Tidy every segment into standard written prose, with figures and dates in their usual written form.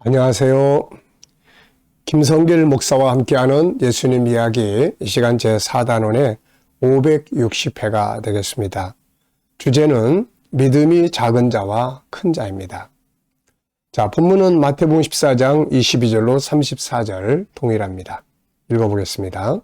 안녕하세요. 김성길 목사와 함께하는 예수님 이야기, 이 시간 제4단원의 560회가 되겠습니다. 주제는 믿음이 작은 자와 큰 자입니다. 자, 본문은 마태복음 14장 22절로 34절 동일합니다. 읽어보겠습니다.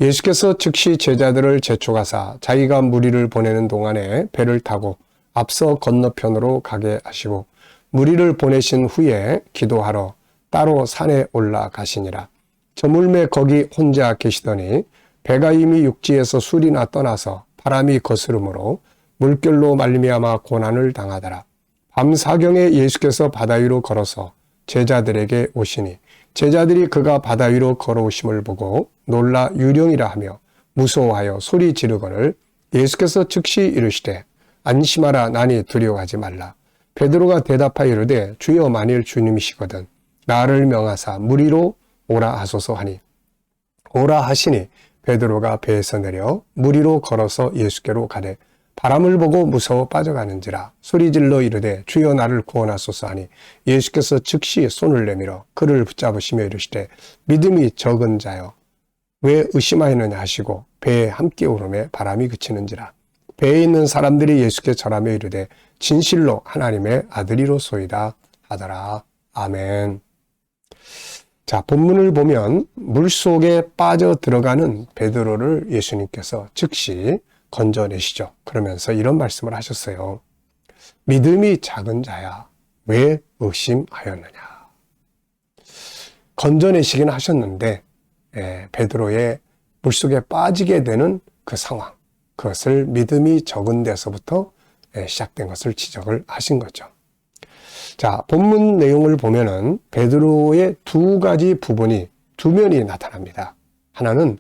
예수께서 즉시 제자들을 재촉하사 자기가 무리를 보내는 동안에 배를 타고 앞서 건너편으로 가게 하시고 무리를 보내신 후에 기도하러 따로 산에 올라가시니라. 저물매 거기 혼자 계시더니 배가 이미 육지에서 술이나 떠나서 바람이 거스름으로 물결로 말미암아 고난을 당하더라. 밤 사경에 예수께서 바다 위로 걸어서 제자들에게 오시니 제자들이 그가 바다 위로 걸어오심을 보고 놀라 유령이라 하며 무서워하여 소리 지르거늘 예수께서 즉시 이르시되 안심하라, 나니 두려워하지 말라. 베드로가 대답하여 이르되 주여, 만일 주님이시거든 나를 명하사 무리로 오라 하소서 하니 오라 하시니 베드로가 배에서 내려 무리로 걸어서 예수께로 가되 바람을 보고 무서워 빠져가는지라 소리질러 이르되 주여, 나를 구원하소서 하니 예수께서 즉시 손을 내밀어 그를 붙잡으시며 이르시되 믿음이 적은 자여 왜 의심하였느냐 하시고 배에 함께 오르매 바람이 그치는지라. 배에 있는 사람들이 예수께 절하며 이르되 진실로 하나님의 아들이로소이다 하더라. 아멘. 자, 본문을 보면 물속에 빠져 들어가는 베드로를 예수님께서 즉시 건져내시죠. 그러면서 이런 말씀을 하셨어요. 믿음이 작은 자야, 왜 의심하였느냐. 건져내시긴 하셨는데 베드로의 물속에 빠지게 되는 그 상황, 그것을 믿음이 적은 데서부터 시작된 것을 지적을 하신 거죠. 자, 본문 내용을 보면은 베드로의 두 가지 부분이, 두 면이 나타납니다. 하나는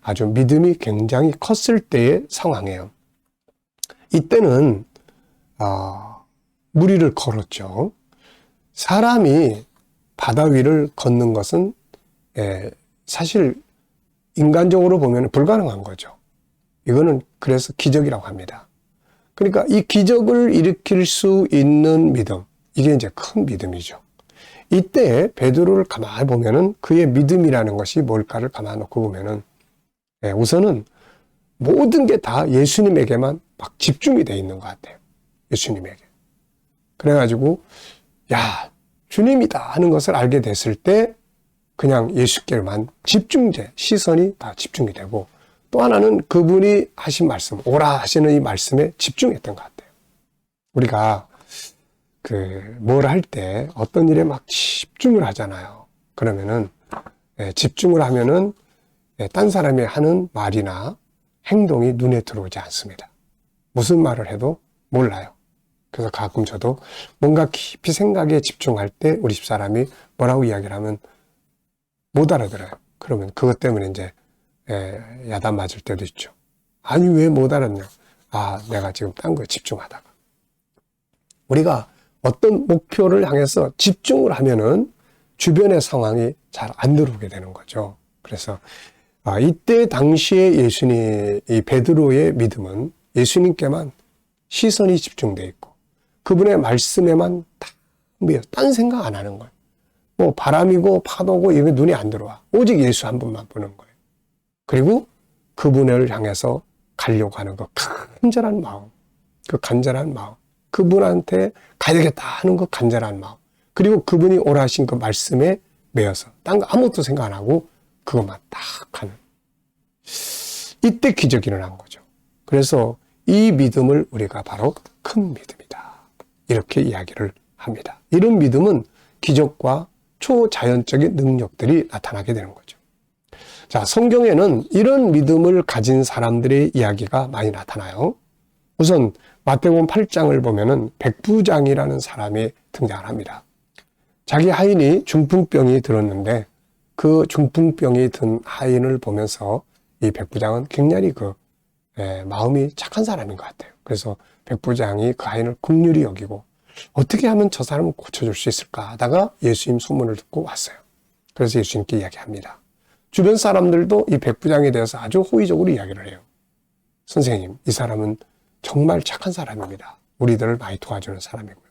아주 믿음이 굉장히 컸을 때의 상황이에요. 이때는 무리를 걸었죠. 사람이 바다 위를 걷는 것은 사실 인간적으로 보면 불가능한 거죠. 이거는 그래서 기적이라고 합니다. 그러니까 이 기적을 일으킬 수 있는 믿음, 이게 이제 큰 믿음이죠. 이때 베드로를 가만히 보면은 그의 믿음이라는 것이 뭘까를 가만히 놓고 보면은 우선은 모든 게 다 예수님에게만 막 집중이 돼 있는 것 같아요. 예수님에게. 그래가지고 야, 주님이다 하는 것을 알게 됐을 때 그냥 예수께만 시선이 다 집중이 되고, 또 하나는 그분이 하신 말씀, 오라 하시는 이 말씀에 집중했던 것 같아요. 우리가 뭘 할 때 어떤 일에 막 집중을 하잖아요. 그러면은 집중을 하면은 딴 사람이 하는 말이나 행동이 눈에 들어오지 않습니다. 무슨 말을 해도 몰라요. 그래서 가끔 저도 뭔가 깊이 생각에 집중할 때 우리 집사람이 뭐라고 이야기를 하면 못 알아들어요. 그러면 그것 때문에 이제 야단 맞을 때도 있죠. 아니, 왜 못 알았냐? 내가 지금 딴 거에 집중하다가. 우리가 어떤 목표를 향해서 집중을 하면은 주변의 상황이 잘 안 들어오게 되는 거죠. 그래서 이때 당시에 이 베드로의 믿음은 예수님께만 시선이 집중되어 있고 그분의 말씀에만 딴 생각 안 하는 거예요. 뭐 바람이고 파도고 이게 눈에 안 들어와. 오직 예수 한 분만 보는 거예요. 그리고 그분을 향해서 가려고 하는 그 간절한 마음, 그분한테 가야 되겠다 하는 그 간절한 마음, 그리고 그분이 오라 하신 그 말씀에 매여서 딴 거 아무것도 생각 안 하고 그것만 딱 하는, 이때 기적이 일어난 거죠. 그래서 이 믿음을 우리가 바로 큰 믿음이다, 이렇게 이야기를 합니다. 이런 믿음은 기적과 초자연적인 능력들이 나타나게 되는 거죠. 자, 성경에는 이런 믿음을 가진 사람들의 이야기가 많이 나타나요. 우선 마태복음 8장을 보면은 백부장이라는 사람이 등장을 합니다. 자기 하인이 중풍병이 들었는데 그 중풍병이 든 하인을 보면서 이 백부장은 굉장히 마음이 착한 사람인 것 같아요. 그래서 백부장이 그 하인을 긍휼히 여기고 어떻게 하면 저 사람을 고쳐줄 수 있을까 하다가 예수님 소문을 듣고 왔어요. 그래서 예수님께 이야기합니다. 주변 사람들도 이 백부장에 대해서 아주 호의적으로 이야기를 해요. 선생님, 이 사람은 정말 착한 사람입니다. 우리들을 많이 도와주는 사람이고요.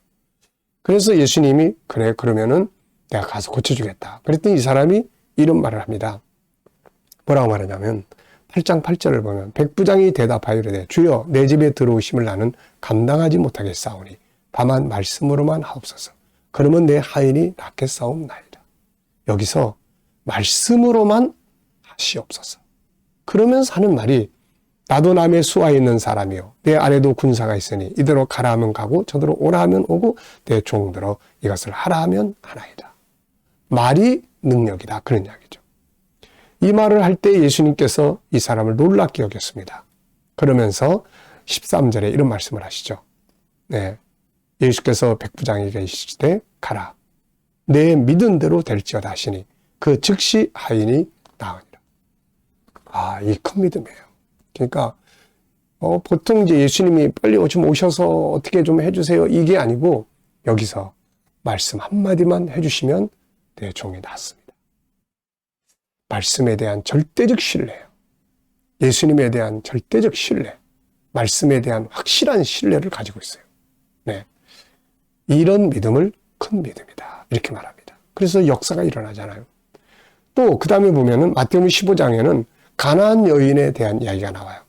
그래서 예수님이 그러면은 내가 가서 고쳐주겠다. 그랬더니 이 사람이 이런 말을 합니다. 뭐라고 말하냐면 8장 8절을 보면 백부장이 대답하여 이르되 주여 내 집에 들어오심을 나는 감당하지 못하겠사오니 다만 말씀으로만 하옵소서. 그러면 내 하인이 낫겠사옵나이다. 여기서 말씀으로만 하시옵소서. 그러면서 하는 말이 나도 남의 수하에 있는 사람이요 내 아래도 군사가 있으니 이대로 가라 하면 가고 저대로 오라 하면 오고 내 종들어 이것을 하라 하면 하나이다. 말이 능력이다. 그런 이야기죠. 이 말을 할 때 예수님께서 이 사람을 놀랍게 여겼습니다. 그러면서 13절에 이런 말씀을 하시죠. 네, 예수께서 백부장에게 이르시되 가라. 내 믿은 대로 될지어다 하시니 그 즉시 하인이 나으니라. 아, 이 큰 믿음이에요. 그러니까 보통 이제 예수님이 빨리 좀 오셔서 어떻게 좀 해주세요. 이게 아니고 여기서 말씀 한마디만 해주시면 내 종이 낫습니다. 말씀에 대한 절대적 신뢰예요. 예수님에 대한 절대적 신뢰, 말씀에 대한 확실한 신뢰를 가지고 있어요. 네, 이런 믿음을 큰 믿음이다. 이렇게 말합니다. 그래서 역사가 일어나잖아요. 또 그 다음에 보면은 마태복음 15장에는 가나안 여인에 대한 이야기가 나와요.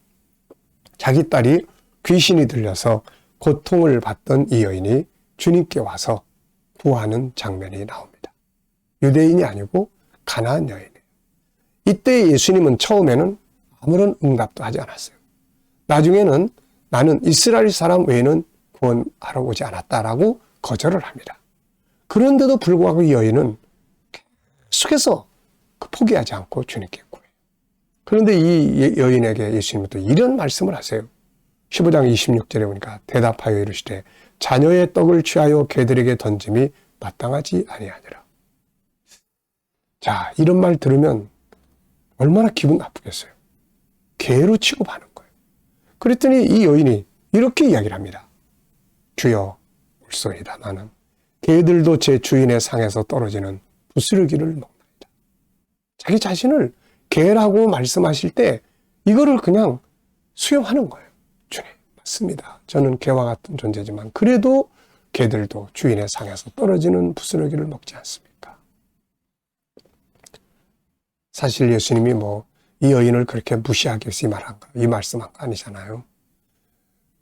자기 딸이 귀신이 들려서 고통을 받던 이 여인이 주님께 와서 구하는 장면이 나옵니다. 유대인이 아니고 가나안 여인이에요. 이때 예수님은 처음에는 아무런 응답도 하지 않았어요. 나중에는 나는 이스라엘 사람 외에는 구원하러 오지 않았다라고 거절을 합니다. 그런데도 불구하고 이 여인은 계속해서 포기하지 않고 주님께 구해요. 그런데 이 여인에게 예수님은 또 이런 말씀을 하세요. 15장 26절에 보니까 대답하여 이르시되 자녀의 떡을 취하여 개들에게 던짐이 마땅하지 아니하니라. 자, 이런 말 들으면 얼마나 기분 나쁘겠어요. 개로 취급하는 거예요. 그랬더니 이 여인이 이렇게 이야기를 합니다. 주여 올소이다. 나는 개들도 제 주인의 상에서 떨어지는 부스러기를 먹나이다. 자기 자신을 개라고 말씀하실 때 이거를 그냥 수용하는 거예요. 주님, 맞습니다. 저는 개와 같은 존재지만 그래도 개들도 주인의 상에서 떨어지는 부스러기를 먹지 않습니까? 사실 예수님이 이 여인을 그렇게 무시하기 위해서 이 말씀한 거 아니잖아요.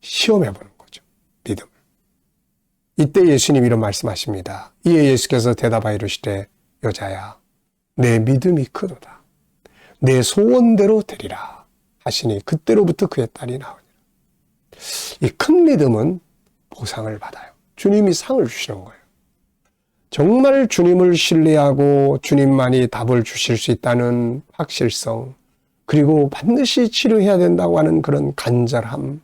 시험해보는 거죠. 믿음을. 이때 예수님이 이런 말씀하십니다. 이에 예수께서 대답하여 이르시되 여자야 내 믿음이 크도다. 내 소원대로 되리라 하시니 그때로부터 그의 딸이 나오니라. 이 큰 믿음은 보상을 받아요. 주님이 상을 주시는 거예요. 정말 주님을 신뢰하고 주님만이 답을 주실 수 있다는 확실성, 그리고 반드시 치료해야 된다고 하는 그런 간절함,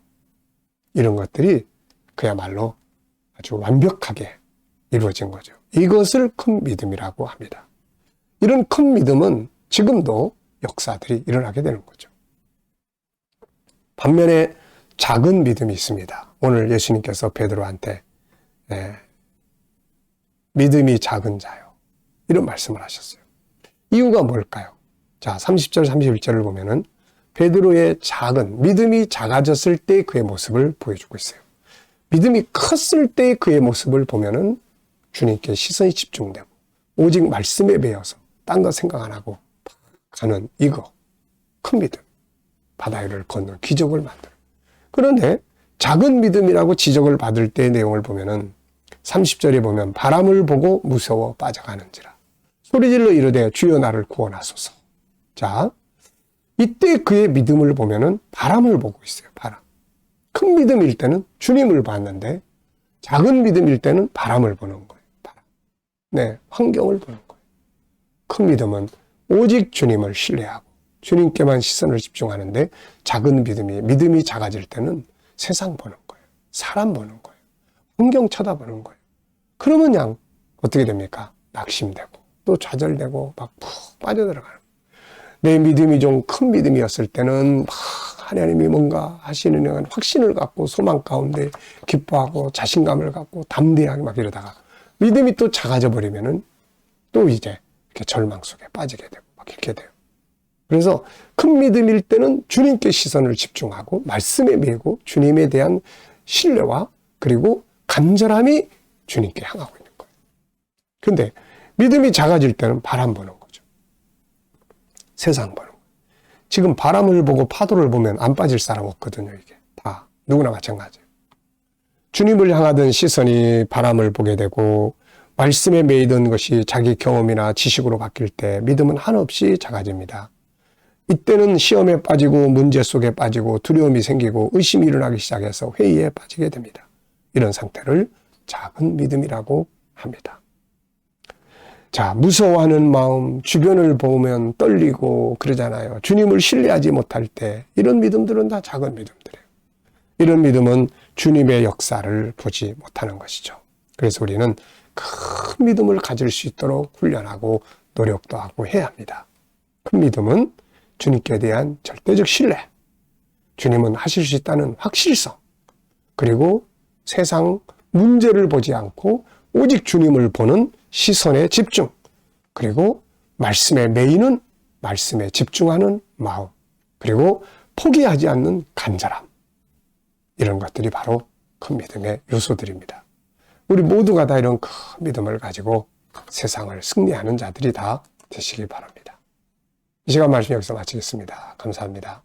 이런 것들이 그야말로 아주 완벽하게 이루어진 거죠. 이것을 큰 믿음이라고 합니다. 이런 큰 믿음은 지금도 역사들이 일어나게 되는 거죠. 반면에 작은 믿음이 있습니다. 오늘 예수님께서 베드로한테 믿음이 작은 자요, 이런 말씀을 하셨어요. 이유가 뭘까요? 자, 30절 31절을 보면은 베드로의 믿음이 작아졌을 때 그의 모습을 보여주고 있어요. 믿음이 컸을 때 그의 모습을 보면은 주님께 시선이 집중되고 오직 말씀에 매여서 딴 거 생각 안 하고 가는 이거 큰 믿음, 바다 위를 걷는 기적을 만들어. 그런데 작은 믿음이라고 지적을 받을 때의 내용을 보면은 30절에 보면 바람을 보고 무서워 빠져가는지라 소리질러 이르되 주여 나를 구원하소서. 자, 이때 그의 믿음을 보면은 바람을 보고 있어요. 바람. 큰 믿음일 때는 주님을 봤는데 작은 믿음일 때는 바람을 보는 거예요. 바람. 네, 환경을 보는 거예요. 큰 믿음은 오직 주님을 신뢰하고 주님께만 시선을 집중하는데 작은 믿음이 작아질 때는 세상 보는 거예요. 사람 보는 거예요. 환경 쳐다보는 거예요. 그러면 그냥 어떻게 됩니까? 낙심되고 또 좌절되고 막 푹 빠져들어가는 거예요. 내 믿음이 좀 큰 믿음이었을 때는 하나님이 뭔가 하시는 확신을 갖고 소망 가운데 기뻐하고 자신감을 갖고 담대하게 막 이러다가 믿음이 또 작아져 버리면은 또 이제 이렇게 절망 속에 빠지게 되고 막 이렇게 돼요. 그래서 큰 믿음일 때는 주님께 시선을 집중하고 말씀에 매고 주님에 대한 신뢰와 그리고 간절함이 주님께 향하고 있는 거예요. 그런데 믿음이 작아질 때는 바람 보는 거죠. 세상 보는 거예요. 지금 바람을 보고 파도를 보면 안 빠질 사람 없거든요. 이게 다 누구나 마찬가지예요. 주님을 향하던 시선이 바람을 보게 되고 말씀에 매이던 것이 자기 경험이나 지식으로 바뀔 때 믿음은 한없이 작아집니다. 이때는 시험에 빠지고 문제 속에 빠지고 두려움이 생기고 의심이 일어나기 시작해서 회의에 빠지게 됩니다. 이런 상태를 작은 믿음이라고 합니다. 자, 무서워하는 마음, 주변을 보면 떨리고 그러잖아요. 주님을 신뢰하지 못할 때 이런 믿음들은 다 작은 믿음들이에요. 이런 믿음은 주님의 역사를 보지 못하는 것이죠. 그래서 우리는 큰 믿음을 가질 수 있도록 훈련하고 노력도 하고 해야 합니다. 큰 믿음은 주님께 대한 절대적 신뢰, 주님은 하실 수 있다는 확실성, 그리고 세상 문제를 보지 않고 오직 주님을 보는 시선의 집중, 그리고 말씀에 매이는, 말씀에 집중하는 마음, 그리고 포기하지 않는 간절함, 이런 것들이 바로 큰 믿음의 요소들입니다. 우리 모두가 다 이런 큰 믿음을 가지고 세상을 승리하는 자들이 다 되시기 바랍니다. 이 시간 말씀 여기서 마치겠습니다. 감사합니다.